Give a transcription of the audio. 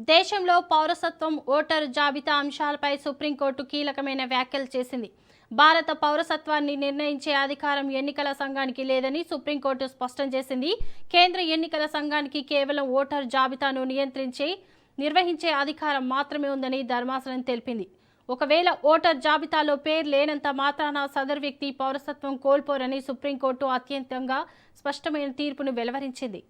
దేశంలో పౌరసత్వం ఓటరు జాబితా అంశాలపై సుప్రీంకోర్టు కీలకమైన వ్యాఖ్యలు చేసింది. భారత పౌరసత్వాన్ని నిర్ణయించే అధికారం ఎన్నికల సంఘానికి లేదని సుప్రీంకోర్టు స్పష్టం చేసింది. కేంద్ర ఎన్నికల సంఘానికి కేవలం ఓటరు జాబితాను నిర్వహించే అధికారం మాత్రమే ఉందని ధర్మాసనం తెలిపింది. ఒకవేళ ఓటర్ జాబితాలో పేరు లేనంత మాత్రాన సదరు వ్యక్తి పౌరసత్వం కోల్పోరని సుప్రీంకోర్టు అత్యంతంగా స్పష్టమైన తీర్పును వెలువరించింది.